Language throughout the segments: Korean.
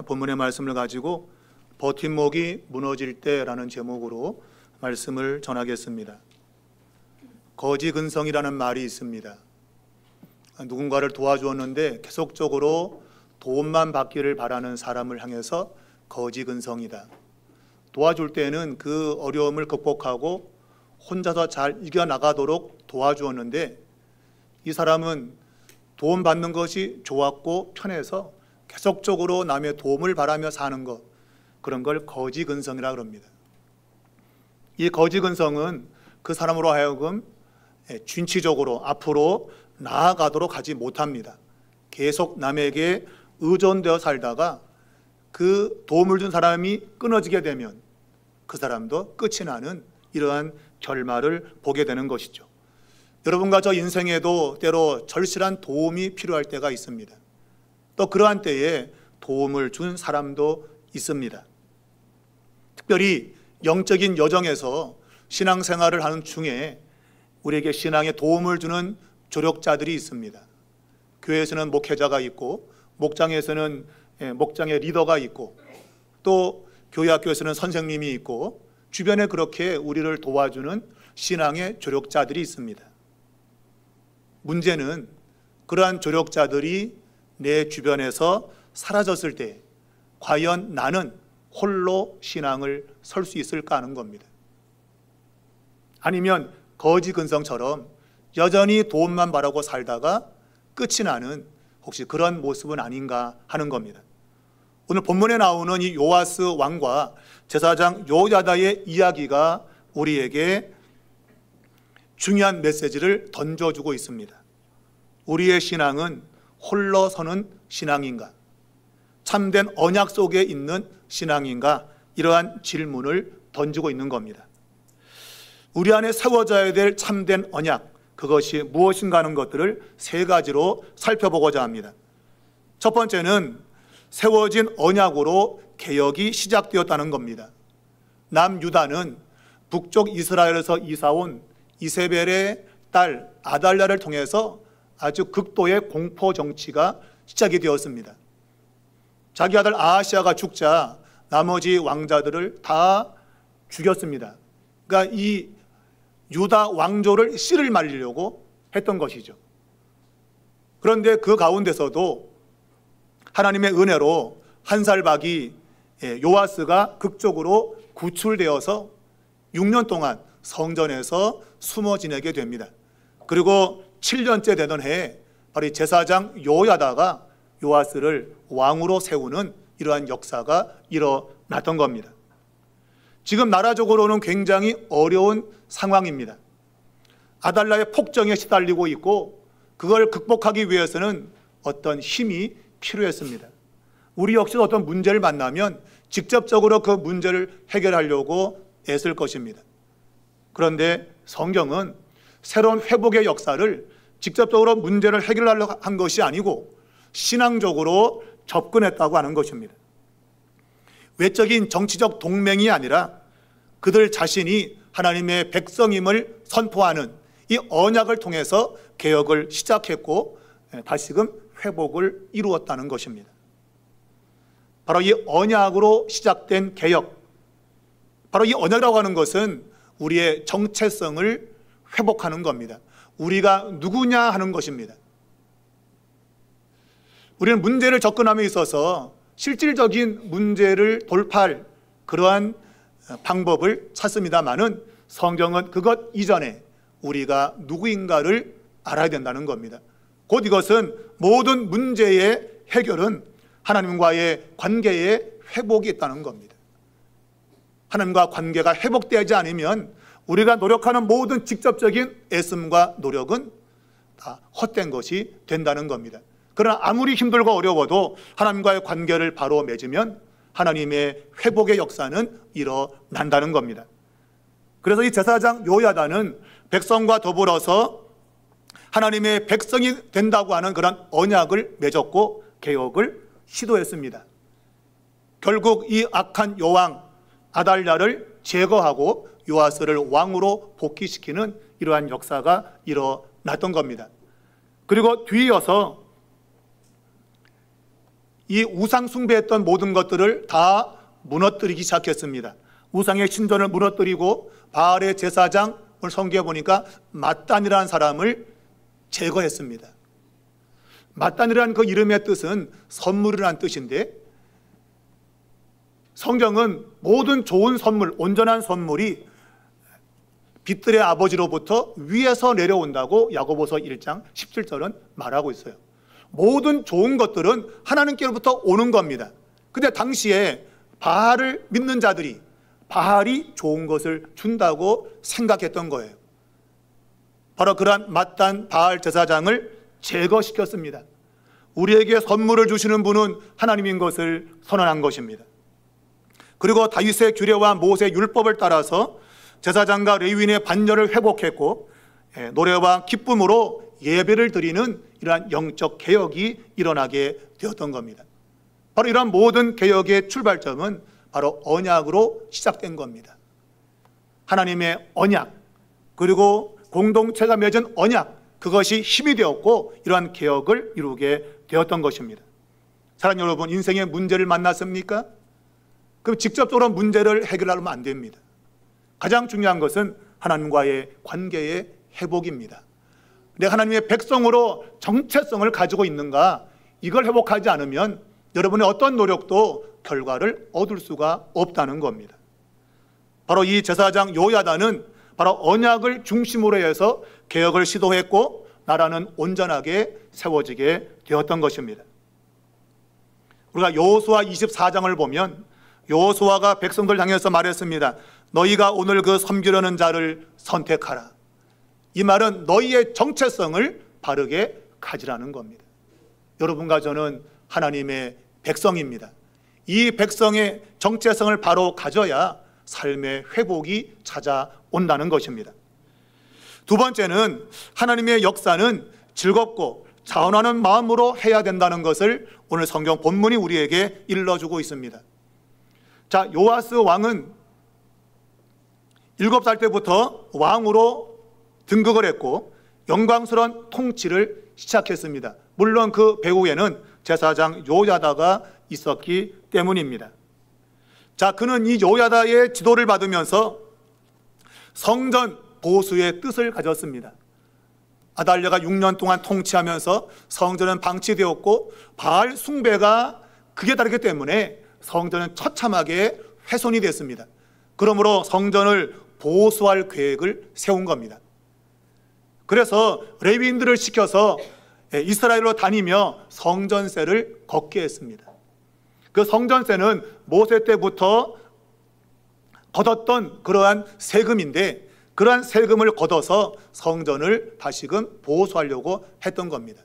본문의 말씀을 가지고 버팀목이 무너질 때라는 제목으로 말씀을 전하겠습니다. 거지근성이라는 말이 있습니다. 누군가를 도와주었는데 계속적으로 도움만 받기를 바라는 사람을 향해서 거지근성이다. 도와줄 때는 그 어려움을 극복하고 혼자서 잘 이겨나가도록 도와주었는데 이 사람은 도움받는 것이 좋았고 편해서 계속적으로 남의 도움을 바라며 사는 것, 그런 걸 거지근성이라고 합니다. 이 거지근성은 그 사람으로 하여금 진취적으로 앞으로 나아가도록 하지 못합니다. 계속 남에게 의존되어 살다가 그 도움을 준 사람이 끊어지게 되면 그 사람도 끝이 나는 이러한 결말을 보게 되는 것이죠. 여러분과 저 인생에도 때로 절실한 도움이 필요할 때가 있습니다. 또 그러한 때에 도움을 준 사람도 있습니다. 특별히 영적인 여정에서 신앙생활을 하는 중에 우리에게 신앙에 도움을 주는 조력자들이 있습니다. 교회에서는 목회자가 있고, 목장에서는 목장의 리더가 있고, 또 교회 학교에서는 선생님이 있고, 주변에 그렇게 우리를 도와주는 신앙의 조력자들이 있습니다. 문제는 그러한 조력자들이 내 주변에서 사라졌을 때 과연 나는 홀로 신앙을 설 수 있을까 하는 겁니다. 아니면 거지근성처럼 여전히 도움만 바라고 살다가 끝이 나는 혹시 그런 모습은 아닌가 하는 겁니다. 오늘 본문에 나오는 이 요아스 왕과 제사장 요야다의 이야기가 우리에게 중요한 메시지를 던져주고 있습니다. 우리의 신앙은 홀로 서는 신앙인가? 참된 언약 속에 있는 신앙인가? 이러한 질문을 던지고 있는 겁니다. 우리 안에 세워져야 될 참된 언약, 그것이 무엇인가 하는 것들을 세 가지로 살펴보고자 합니다. 첫 번째는 세워진 언약으로 개혁이 시작되었다는 겁니다. 남유다는 북쪽 이스라엘에서 이사온 이세벨의 딸 아달랴를 통해서 아주 극도의 공포 정치가 시작이 되었습니다. 자기 아들 아하시아가 죽자 나머지 왕자들을 다 죽였습니다. 그러니까 이 유다 왕조를 씨를 말리려고 했던 것이죠. 그런데 그 가운데서도 하나님의 은혜로 한 살박이 요아스가 극적으로 구출되어서 6년 동안 성전에서 숨어 지내게 됩니다. 그리고 7년째 되던 해에 바로 이 제사장 요야다가 요아스를 왕으로 세우는 이러한 역사가 일어났던 겁니다. 지금 나라적으로는 굉장히 어려운 상황입니다. 아달랴의 폭정에 시달리고 있고 그걸 극복하기 위해서는 어떤 힘이 필요했습니다. 우리 역시도 어떤 문제를 만나면 직접적으로 그 문제를 해결하려고 애쓸 것입니다. 그런데 성경은 새로운 회복의 역사를 직접적으로 문제를 해결하려고 한 것이 아니고 신앙적으로 접근했다고 하는 것입니다. 외적인 정치적 동맹이 아니라 그들 자신이 하나님의 백성임을 선포하는 이 언약을 통해서 개혁을 시작했고 다시금 회복을 이루었다는 것입니다. 바로 이 언약으로 시작된 개혁, 바로 이 언약이라고 하는 것은 우리의 정체성을 회복하는 겁니다. 우리가 누구냐 하는 것입니다. 우리는 문제를 접근함에 있어서 실질적인 문제를 돌파할 그러한 방법을 찾습니다만은 성경은 그것 이전에 우리가 누구인가를 알아야 된다는 겁니다. 곧 이것은 모든 문제의 해결은 하나님과의 관계의 회복이 있다는 겁니다. 하나님과 관계가 회복되지 않으면 우리가 노력하는 모든 직접적인 애씀과 노력은 다 헛된 것이 된다는 겁니다. 그러나 아무리 힘들고 어려워도 하나님과의 관계를 바로 맺으면 하나님의 회복의 역사는 일어난다는 겁니다. 그래서 이 제사장 요야다는 백성과 더불어서 하나님의 백성이 된다고 하는 그런 언약을 맺었고 개혁을 시도했습니다. 결국 이 악한 여왕 아달랴를 제거하고 요아스를 왕으로 복귀시키는 이러한 역사가 일어났던 겁니다. 그리고 뒤이어서 이 우상 숭배했던 모든 것들을 다 무너뜨리기 시작했습니다. 우상의 신전을 무너뜨리고 바알의 제사장을 성경에 보니까 맏단이라는 사람을 제거했습니다. 맏단이라는 그 이름의 뜻은 선물이라는 뜻인데, 성경은 모든 좋은 선물, 온전한 선물이 빛들의 아버지로부터 위에서 내려온다고 야고보서 1장 17절은 말하고 있어요. 모든 좋은 것들은 하나님께로부터 오는 겁니다. 근데 당시에 바알을 믿는 자들이 바알이 좋은 것을 준다고 생각했던 거예요. 바로 그러한 맏단 바알 제사장을 제거시켰습니다. 우리에게 선물을 주시는 분은 하나님인 것을 선언한 것입니다. 그리고 다윗의 규례와 모세의 율법을 따라서 제사장과 레위인의 반열을 회복했고, 노래와 기쁨으로 예배를 드리는 이러한 영적 개혁이 일어나게 되었던 겁니다. 바로 이러한 모든 개혁의 출발점은 바로 언약으로 시작된 겁니다. 하나님의 언약, 그리고 공동체가 맺은 언약, 그것이 힘이 되었고 이러한 개혁을 이루게 되었던 것입니다. 사랑하는 여러분, 인생의 문제를 만났습니까? 그럼 직접적으로 문제를 해결하면 안 됩니다. 가장 중요한 것은 하나님과의 관계의 회복입니다. 내가 하나님의 백성으로 정체성을 가지고 있는가, 이걸 회복하지 않으면 여러분의 어떤 노력도 결과를 얻을 수가 없다는 겁니다. 바로 이 제사장 요야다는 바로 언약을 중심으로 해서 개혁을 시도했고 나라는 온전하게 세워지게 되었던 것입니다. 우리가 여호수아 24장을 보면 여호수아가 백성들 향해서 말했습니다. 너희가 오늘 그 섬기려는 자를 선택하라. 이 말은 너희의 정체성을 바르게 가지라는 겁니다. 여러분과 저는 하나님의 백성입니다. 이 백성의 정체성을 바로 가져야 삶의 회복이 찾아온다는 것입니다. 두 번째는 하나님의 역사는 즐겁고 자원하는 마음으로 해야 된다는 것을 오늘 성경 본문이 우리에게 일러주고 있습니다. 자, 요아스 왕은 7살 때부터 왕으로 등극을 했고 영광스러운 통치를 시작했습니다. 물론 그 배후에는 제사장 요야다가 있었기 때문입니다. 자, 그는 이 요야다의 지도를 받으면서 성전 보수의 뜻을 가졌습니다. 아달랴가 6년 동안 통치하면서 성전은 방치되었고 바알 숭배가 극에 다르기 때문에 성전은 처참하게 훼손이 됐습니다. 그러므로 성전을 보수할 계획을 세운 겁니다. 그래서 레위인들을 시켜서 이스라엘로 다니며 성전세를 걷게 했습니다. 그 성전세는 모세 때부터 걷었던 그러한 세금인데 그러한 세금을 걷어서 성전을 다시금 보수하려고 했던 겁니다.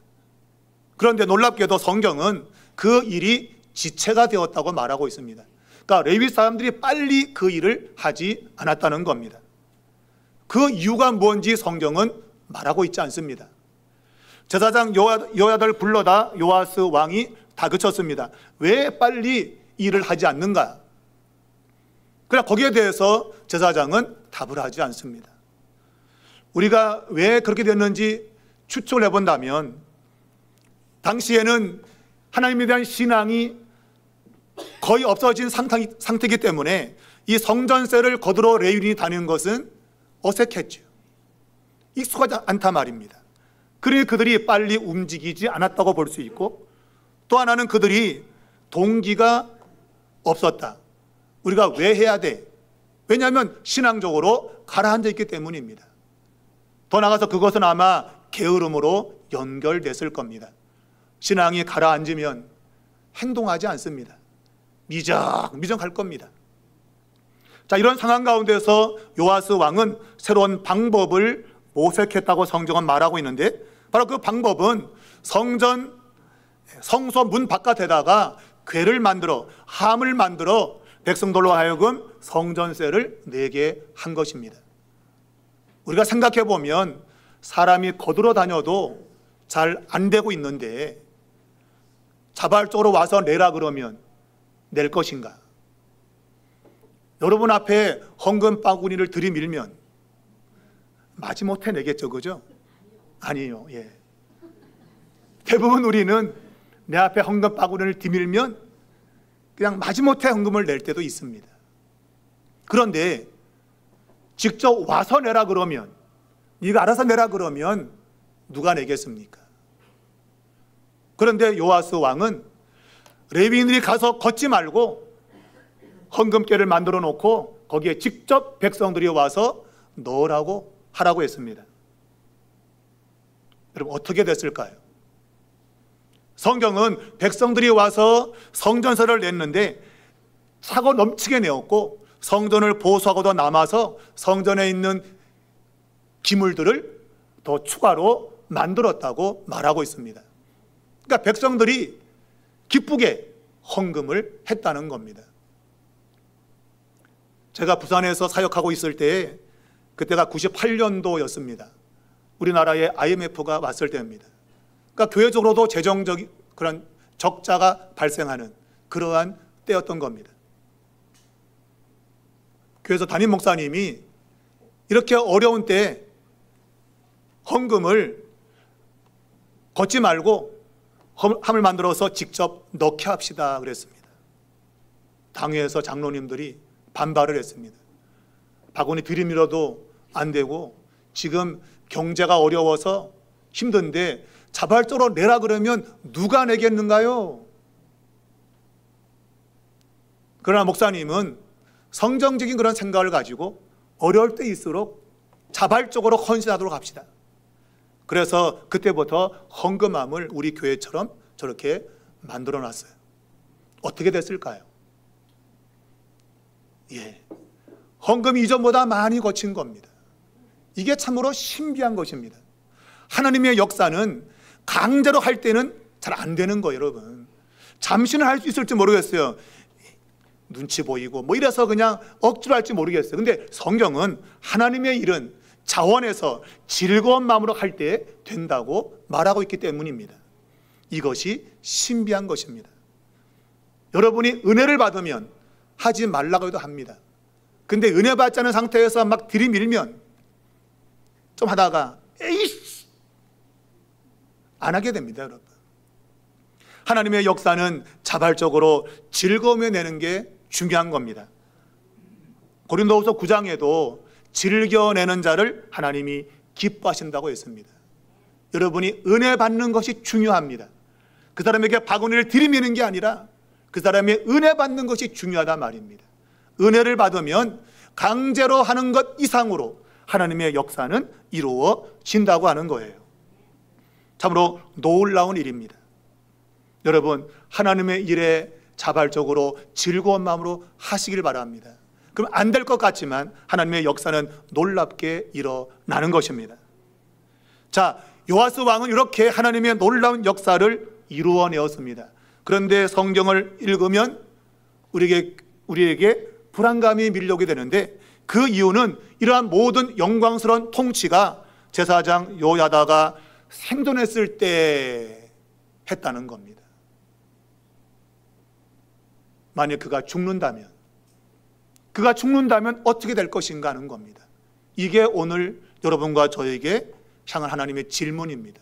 그런데 놀랍게도 성경은 그 일이 지체가 되었다고 말하고 있습니다. 그러니까 레위 사람들이 빨리 그 일을 하지 않았다는 겁니다. 그 이유가 뭔지 성경은 말하고 있지 않습니다. 제사장 요야다를 불러다 요아스 왕이 다그쳤습니다. 왜 빨리 일을 하지 않는가? 그러나 거기에 대해서 제사장은 답을 하지 않습니다. 우리가 왜 그렇게 됐는지 추측을 해본다면 당시에는 하나님에 대한 신앙이 거의 없어진 상태이기 때문에 이 성전세를 거두러 레위인이 다니는 것은 어색했죠. 익숙하지 않단 말입니다. 그러니 그들이 빨리 움직이지 않았다고 볼 수 있고, 또 하나는 그들이 동기가 없었다. 우리가 왜 해야 돼? 왜냐하면 신앙적으로 가라앉아 있기 때문입니다. 더 나아가서 그것은 아마 게으름으로 연결됐을 겁니다. 신앙이 가라앉으면 행동하지 않습니다. 미적미적 할 겁니다. 자, 이런 상황 가운데서 요아스 왕은 새로운 방법을 모색했다고 성경은 말하고 있는데, 바로 그 방법은 성소 문 바깥에다가 궤를 만들어, 함을 만들어 백성들로 하여금 성전세를 내게 한 것입니다. 우리가 생각해 보면 사람이 거들어 다녀도 잘 안 되고 있는데 자발적으로 와서 내라 그러면 낼 것인가? 여러분 앞에 헌금 바구니를 들이밀면 마지못해 내겠죠, 그죠? 아니요. 예. 대부분 우리는 내 앞에 헌금 바구니를 디밀면 그냥 마지못해 헌금을 낼 때도 있습니다. 그런데 직접 와서 내라 그러면, 네가 알아서 내라 그러면 누가 내겠습니까? 그런데 요아스 왕은 레위인들이 가서 걷지 말고 헌금궤를 만들어 놓고 거기에 직접 백성들이 와서 넣으라고 하라고 했습니다. 여러분, 어떻게 됐을까요? 성경은 백성들이 와서 성전세를 냈는데 차고 넘치게 내었고, 성전을 보수하고도 남아서 성전에 있는 기물들을 더 추가로 만들었다고 말하고 있습니다. 그러니까 백성들이 기쁘게 헌금을 했다는 겁니다. 제가 부산에서 사역하고 있을 때, 그때가 98년도였습니다. 우리나라에 IMF가 왔을 때입니다. 그러니까 교회적으로도 재정적인 그런 적자가 발생하는 그러한 때였던 겁니다. 교회에서 담임 목사님이 이렇게 어려운 때에 헌금을 걷지 말고 함을 만들어서 직접 넣게 합시다 그랬습니다. 당회에서 장로님들이 반발을 했습니다. 바구니 들이밀어도 안 되고 지금 경제가 어려워서 힘든데 자발적으로 내라 그러면 누가 내겠는가요? 그러나 목사님은 성정적인 그런 생각을 가지고 어려울 때일수록 자발적으로 헌신하도록 합시다. 그래서 그때부터 헌금함을 우리 교회처럼 저렇게 만들어 놨어요. 어떻게 됐을까요? 헌금이 이전보다 많이 거친 겁니다. 이게 참으로 신비한 것입니다. 하나님의 역사는 강제로 할 때는 잘 안 되는 거예요, 여러분. 잠시는 할 수 있을지 모르겠어요. 눈치 보이고 뭐 이래서 그냥 억지로 할지 모르겠어요. 근데 성경은 하나님의 일은 자원해서 즐거운 마음으로 할 때 된다고 말하고 있기 때문입니다. 이것이 신비한 것입니다. 여러분이 은혜를 받으면 하지 말라고 해도 합니다. 근데 은혜 받지 않은 상태에서 막 들이밀면 좀 하다가 에이씨 안 하게 됩니다, 여러분. 하나님의 역사는 자발적으로 즐거움에 내는 게 중요한 겁니다. 고린도후서 9장에도 즐겨내는 자를 하나님이 기뻐하신다고 했습니다. 여러분이 은혜 받는 것이 중요합니다. 그 사람에게 바구니를 들이미는 게 아니라 그 사람의 은혜 받는 것이 중요하단 말입니다. 은혜를 받으면 강제로 하는 것 이상으로 하나님의 역사는 이루어진다고 하는 거예요. 참으로 놀라운 일입니다. 여러분, 하나님의 일에 자발적으로 즐거운 마음으로 하시길 바랍니다. 그럼 안 될 것 같지만 하나님의 역사는 놀랍게 일어나는 것입니다. 자, 요아스 왕은 이렇게 하나님의 놀라운 역사를 이루어내었습니다. 그런데 성경을 읽으면 우리에게 불안감이 밀려오게 되는데, 그 이유는 이러한 모든 영광스러운 통치가 제사장 요야다가 생존했을 때 했다는 겁니다. 만약 그가 죽는다면 어떻게 될 것인가 하는 겁니다. 이게 오늘 여러분과 저에게 향한 하나님의 질문입니다.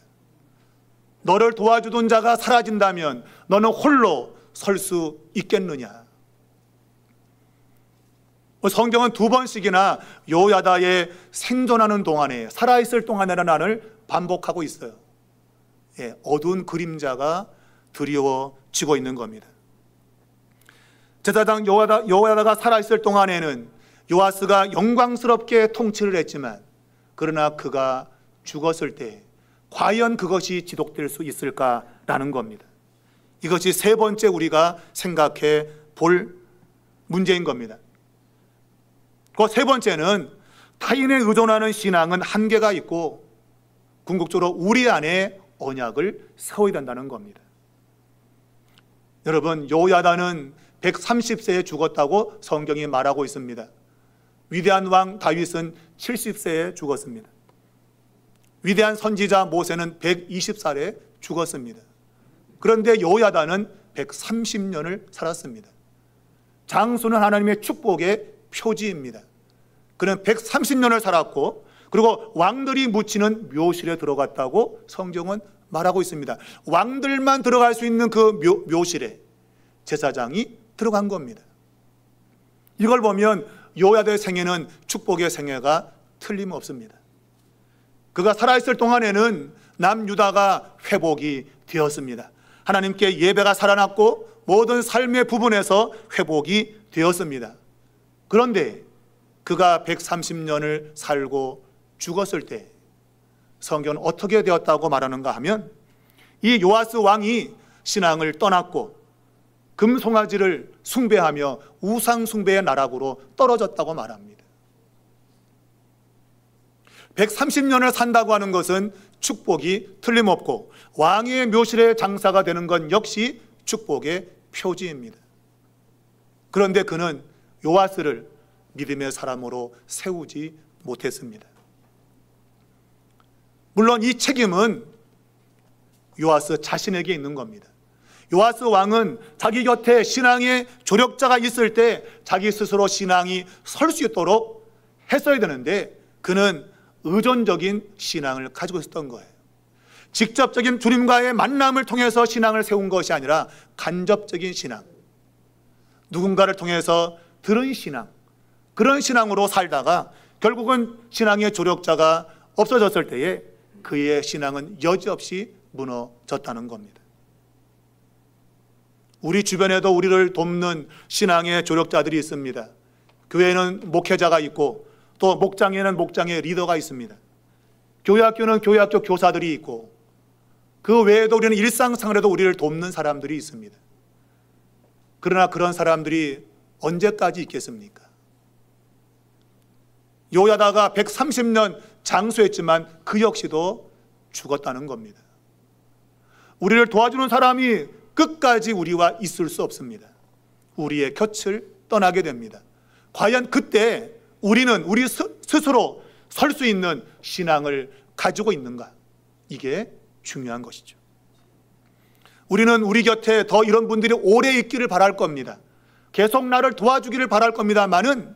너를 도와주던 자가 사라진다면 너는 홀로 설 수 있겠느냐? 성경은 2번씩이나 요야다의 생존하는 동안에, 살아있을 동안이라는 말을 반복하고 있어요. 어두운 그림자가 드리워지고 있는 겁니다. 제사장 요야다가 살아있을 동안에는 요아스가 영광스럽게 통치를 했지만, 그러나 그가 죽었을 때 과연 그것이 지속될 수 있을까라는 겁니다. 이것이 세 번째 우리가 생각해 볼 문제인 겁니다. 그 세 번째는 타인에 의존하는 신앙은 한계가 있고 궁극적으로 우리 안에 언약을 세워야 된다는 겁니다. 여러분, 요야다는 130세에 죽었다고 성경이 말하고 있습니다. 위대한 왕 다윗은 70세에 죽었습니다. 위대한 선지자 모세는 120살에 죽었습니다. 그런데 요야다는 130년을 살았습니다. 장수는 하나님의 축복의 표지입니다. 그는 130년을 살았고, 그리고 왕들이 묻히는 묘실에 들어갔다고 성경은 말하고 있습니다. 왕들만 들어갈 수 있는 그 묘실에 제사장이 들어간 겁니다. 이걸 보면 요야다의 생애는 축복의 생애가 틀림없습니다. 그가 살아있을 동안에는 남유다가 회복이 되었습니다. 하나님께 예배가 살아났고 모든 삶의 부분에서 회복이 되었습니다. 그런데 그가 130년을 살고 죽었을 때 성경은 어떻게 되었다고 말하는가 하면, 이 요아스 왕이 신앙을 떠났고 금송아지를 숭배하며 우상 숭배의 나락으로 떨어졌다고 말합니다. 130년을 산다고 하는 것은 축복이 틀림없고 왕의 묘실의 장사가 되는 건 역시 축복의 표지입니다. 그런데 그는 요아스를 믿음의 사람으로 세우지 못했습니다. 물론 이 책임은 요아스 자신에게 있는 겁니다. 요아스 왕은 자기 곁에 신앙의 조력자가 있을 때 자기 스스로 신앙이 설 수 있도록 했어야 되는데, 그는 의존적인 신앙을 가지고 있었던 거예요. 직접적인 주님과의 만남을 통해서 신앙을 세운 것이 아니라 간접적인 신앙, 누군가를 통해서 들은 신앙, 그런 신앙으로 살다가 결국은 신앙의 조력자가 없어졌을 때에 그의 신앙은 여지없이 무너졌다는 겁니다. 우리 주변에도 우리를 돕는 신앙의 조력자들이 있습니다. 교회에는 목회자가 있고 또 목장에는 목장의 리더가 있습니다. 교회학교는 교회학교 교사들이 있고 그 외에도 우리는 일상생활에도 우리를 돕는 사람들이 있습니다. 그러나 그런 사람들이 언제까지 있겠습니까? 요야다가 130년 장수했지만 그 역시도 죽었다는 겁니다. 우리를 도와주는 사람이 끝까지 우리와 있을 수 없습니다. 우리의 곁을 떠나게 됩니다. 과연 그때 우리는 우리 스스로 설 수 있는 신앙을 가지고 있는가? 이게 중요한 것이죠. 우리는 우리 곁에 더 이런 분들이 오래 있기를 바랄 겁니다. 계속 나를 도와주기를 바랄 겁니다만은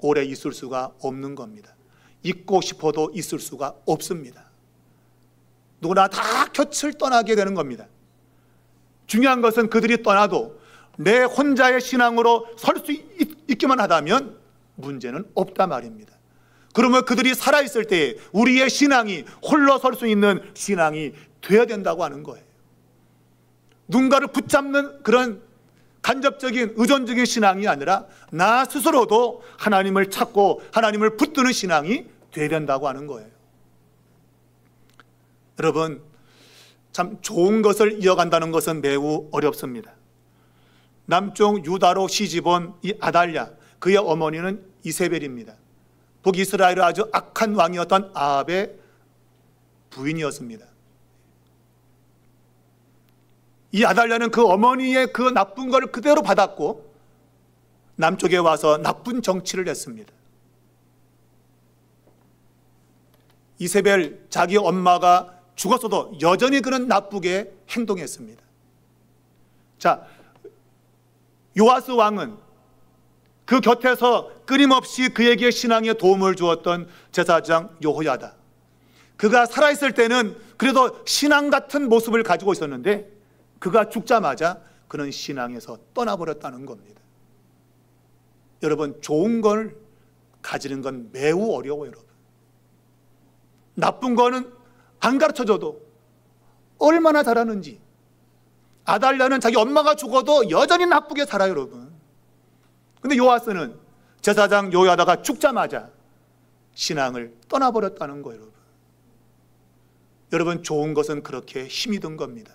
오래 있을 수가 없는 겁니다. 있고 싶어도 있을 수가 없습니다. 누구나 다 곁을 떠나게 되는 겁니다. 중요한 것은 그들이 떠나도 내 혼자의 신앙으로 설 수 있기만 하다면 문제는 없다 말입니다. 그러면 그들이 살아있을 때 우리의 신앙이 홀로 설 수 있는 신앙이 되어야 된다고 하는 거예요. 누군가를 붙잡는 그런 간접적인 의존적인 신앙이 아니라 나 스스로도 하나님을 찾고 하나님을 붙드는 신앙이 되어야 된다고 하는 거예요. 여러분, 참 좋은 것을 이어간다는 것은 매우 어렵습니다. 남쪽 유다로 시집온 이 아달랴, 그의 어머니는 이세벨입니다. 북이스라엘의 아주 악한 왕이었던 아합의 부인이었습니다. 이 아달랴는 그 어머니의 그 나쁜 것을 그대로 받았고 남쪽에 와서 나쁜 정치를 했습니다. 이세벨 자기 엄마가 죽었어도 여전히 그는 나쁘게 행동했습니다. 자, 요아스 왕은 그 곁에서 끊임없이 그에게 신앙에 도움을 주었던 제사장 여호야다, 그가 살아있을 때는 그래도 신앙 같은 모습을 가지고 있었는데 그가 죽자마자 그는 신앙에서 떠나버렸다는 겁니다. 여러분, 좋은 걸 가지는 건 매우 어려워요. 여러분, 나쁜 거는 안 가르쳐줘도 얼마나 잘하는지. 아달랴는 자기 엄마가 죽어도 여전히 나쁘게 살아요, 여러분. 근데 요아스는 제사장 요야다가 죽자마자 신앙을 떠나버렸다는 거예요, 여러분. 여러분, 좋은 것은 그렇게 힘이 든 겁니다.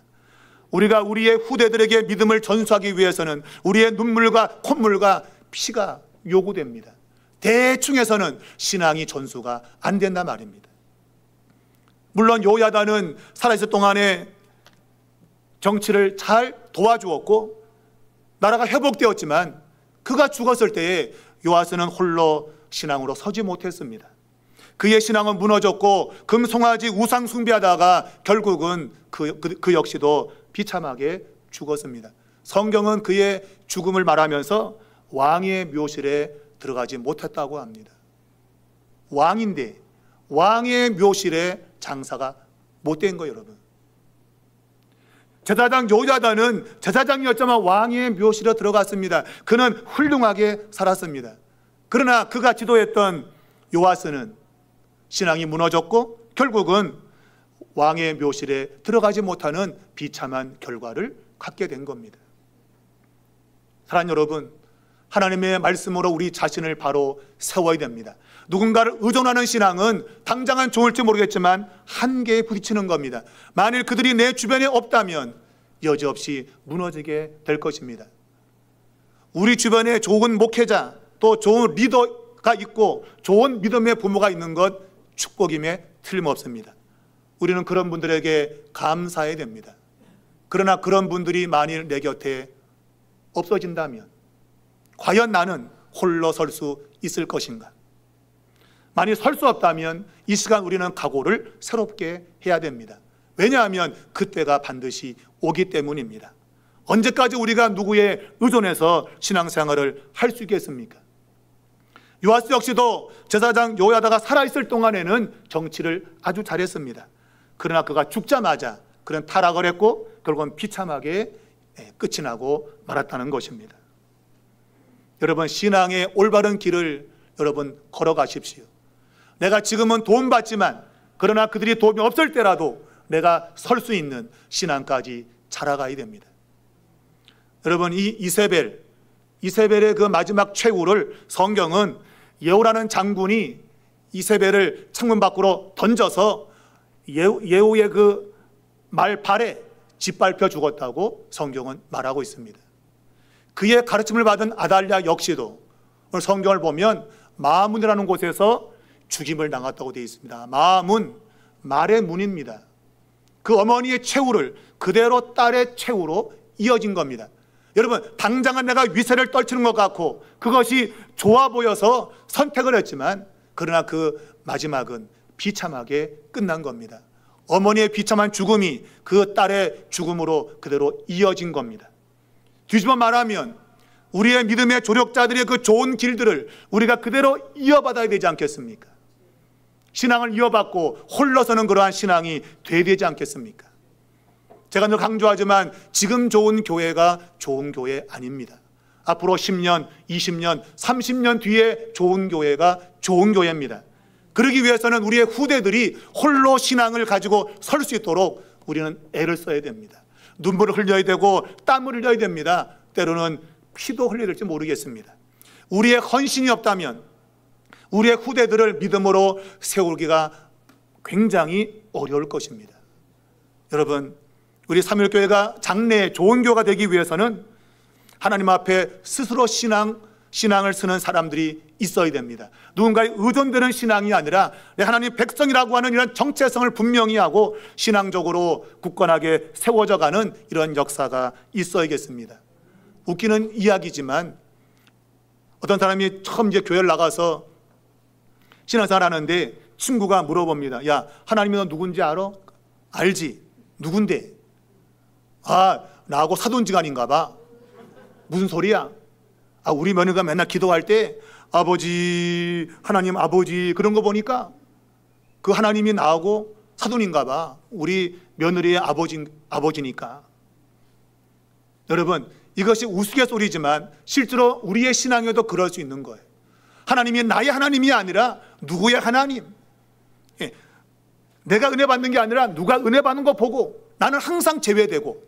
우리가 우리의 후대들에게 믿음을 전수하기 위해서는 우리의 눈물과 콧물과 피가 요구됩니다. 대충 해서는 신앙이 전수가 안 된단 말입니다. 물론 요야다는 살아있을 동안에 정치를 잘 도와주었고 나라가 회복되었지만 그가 죽었을 때에 요아스는 홀로 신앙으로 서지 못했습니다. 그의 신앙은 무너졌고 금송아지 우상 숭배하다가 결국은 그 역시도 비참하게 죽었습니다. 성경은 그의 죽음을 말하면서 왕의 묘실에 들어가지 못했다고 합니다. 왕인데 왕의 묘실에 장사가 못된 거예요, 여러분. 제사장 요야다는 제사장이었지만 왕의 묘실에 들어갔습니다. 그는 훌륭하게 살았습니다. 그러나 그가 지도했던 요아스는 신앙이 무너졌고 결국은 왕의 묘실에 들어가지 못하는 비참한 결과를 갖게 된 겁니다. 사랑하는 여러분, 하나님의 말씀으로 우리 자신을 바로 세워야 됩니다. 누군가를 의존하는 신앙은 당장은 좋을지 모르겠지만 한계에 부딪히는 겁니다. 만일 그들이 내 주변에 없다면 여지없이 무너지게 될 것입니다. 우리 주변에 좋은 목회자, 또 좋은 리더가 있고 좋은 믿음의 부모가 있는 것 축복임에 틀림없습니다. 우리는 그런 분들에게 감사해야 됩니다. 그러나 그런 분들이 만일 내 곁에 없어진다면 과연 나는 홀로 설 수 있을 것인가? 만일 설 수 없다면 이 시간 우리는 각오를 새롭게 해야 됩니다. 왜냐하면 그때가 반드시 오기 때문입니다. 언제까지 우리가 누구에 의존해서 신앙생활을 할 수 있겠습니까? 요아스 역시도 제사장 요야다가 살아있을 동안에는 정치를 아주 잘했습니다. 그러나 그가 죽자마자 그는 타락을 했고 결국은 비참하게 끝이 나고 말았다는 것입니다. 여러분, 신앙의 올바른 길을 여러분 걸어가십시오. 내가 지금은 도움 받지만 그러나 그들이 도움이 없을 때라도 내가 설 수 있는 신앙까지 자라가야 됩니다. 여러분, 이 이세벨의 그 마지막 최후를 성경은 예후라는 장군이 이세벨을 창문 밖으로 던져서 예후의 그 말발에 짓밟혀 죽었다고 성경은 말하고 있습니다. 그의 가르침을 받은 아달랴 역시도 오늘 성경을 보면 마문이라는 곳에서 죽임을 당했다고 되어 있습니다. 마문, 말의 문입니다. 그 어머니의 최후를 그대로 딸의 최후로 이어진 겁니다. 여러분, 당장은 내가 위세를 떨치는 것 같고 그것이 좋아 보여서 선택을 했지만 그러나 그 마지막은 비참하게 끝난 겁니다. 어머니의 비참한 죽음이 그 딸의 죽음으로 그대로 이어진 겁니다. 뒤집어 말하면 우리의 믿음의 조력자들의 그 좋은 길들을 우리가 그대로 이어받아야 되지 않겠습니까? 신앙을 이어받고 홀로서는 그러한 신앙이 돼야 되지 않겠습니까? 제가 늘 강조하지만 지금 좋은 교회가 좋은 교회 아닙니다. 앞으로 10년, 20년, 30년 뒤에 좋은 교회가 좋은 교회입니다. 그러기 위해서는 우리의 후대들이 홀로 신앙을 가지고 설 수 있도록 우리는 애를 써야 됩니다. 눈물을 흘려야 되고 땀을 흘려야 됩니다. 때로는 피도 흘려야 될지 모르겠습니다. 우리의 헌신이 없다면 우리의 후대들을 믿음으로 세우기가 굉장히 어려울 것입니다. 여러분, 우리 삼일교회가 장래에 좋은 교회가 되기 위해서는 하나님 앞에 스스로 신앙을 쓰는 사람들이 있어야 됩니다. 누군가의 의존되는 신앙이 아니라 하나님 백성이라고 하는 이런 정체성을 분명히 하고 신앙적으로 굳건하게 세워져 가는 이런 역사가 있어야겠습니다. 웃기는 이야기지만 어떤 사람이 처음 이제 교회를 나가서 신앙생활 하는데 친구가 물어봅니다. 야, 하나님이 너 누군지 알아? 알지. 누군데? 아, 나하고 사돈지간인가 봐. 무슨 소리야? 아, 우리 며느리가 맨날 기도할 때 아버지, 하나님 아버지 그런 거 보니까 그 하나님이 나하고 사돈인가 봐. 우리 며느리의 아버지니까. 여러분, 이것이 우스갯소리지만 실제로 우리의 신앙에도 그럴 수 있는 거예요. 하나님이 나의 하나님이 아니라 누구의 하나님. 내가 은혜 받는 게 아니라 누가 은혜 받는 거 보고 나는 항상 제외되고,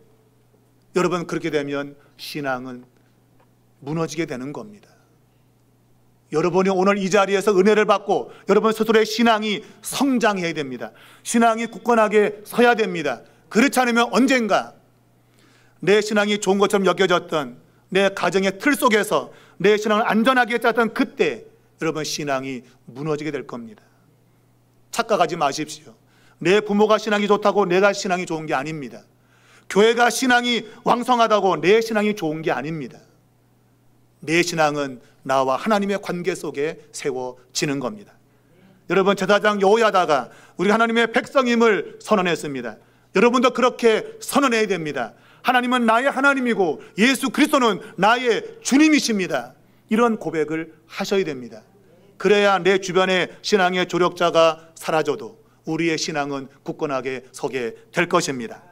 여러분, 그렇게 되면 신앙은 무너지게 되는 겁니다. 여러분이 오늘 이 자리에서 은혜를 받고 여러분 스스로의 신앙이 성장해야 됩니다. 신앙이 굳건하게 서야 됩니다. 그렇지 않으면 언젠가 내 신앙이 좋은 것처럼 여겨졌던 내 가정의 틀 속에서 내 신앙을 안전하게 짰던 그때 여러분 신앙이 무너지게 될 겁니다. 착각하지 마십시오. 내 부모가 신앙이 좋다고 내가 신앙이 좋은 게 아닙니다. 교회가 신앙이 왕성하다고 내 신앙이 좋은 게 아닙니다. 내 신앙은 나와 하나님의 관계 속에 세워지는 겁니다. 여러분, 제사장 여호야다가 우리 하나님의 백성임을 선언했습니다. 여러분도 그렇게 선언해야 됩니다. 하나님은 나의 하나님이고 예수 그리스도는 나의 주님이십니다. 이런 고백을 하셔야 됩니다. 그래야 내 주변에 신앙의 조력자가 사라져도 우리의 신앙은 굳건하게 서게 될 것입니다.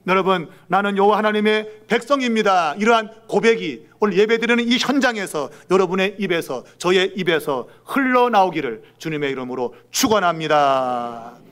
여러분, 나는 여호와 하나님의 백성입니다. 이러한 고백이 오늘 예배드리는 이 현장에서 여러분의 입에서, 저의 입에서 흘러나오기를 주님의 이름으로 축원합니다.